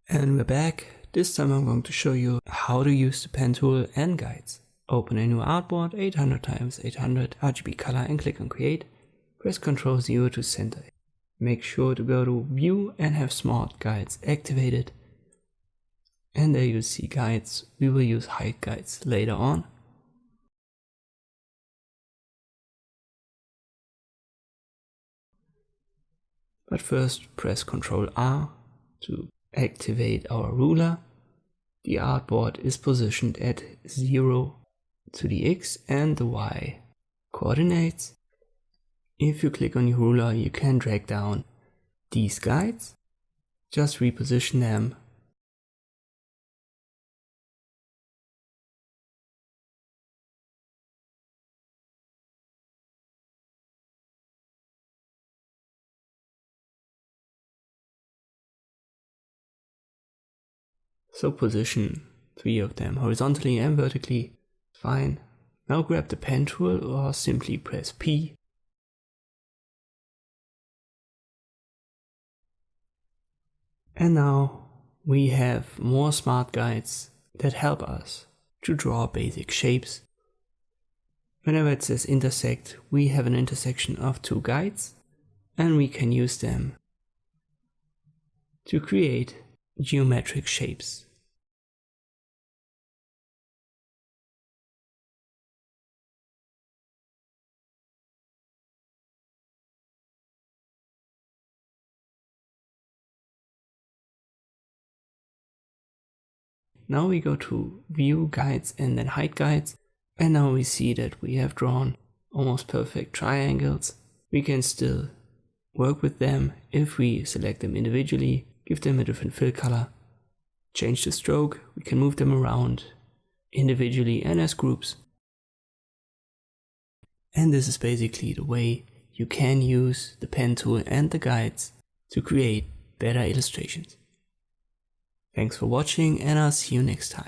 And we're back. This time I'm going to show you how to use the pen tool and guides. Open a new artboard 800x800 RGB color and click on create. Press Ctrl 0 to center it. Make sure to go to view and have smart guides activated. And there you see guides. We will use height guides later on. But first press Ctrl R to activate our ruler. The artboard is positioned at 0 to the X and the Y coordinates. If you click on your ruler, you can drag down these guides. Just reposition them. So position 3 of them horizontally and vertically. Fine. Now grab the pen tool or simply press P. And now we have more smart guides that help us to draw basic shapes. Whenever it says intersect, we have an intersection of two guides and we can use them to create geometric shapes. Now we go to view guides and then height guides, and now we see that we have drawn almost perfect triangles. We can still work with them if we select them individually, give them a different fill color, change the stroke. We can move them around individually and as groups. And this is basically the way you can use the pen tool and the guides to create better illustrations. Thanks for watching, and I'll see you next time.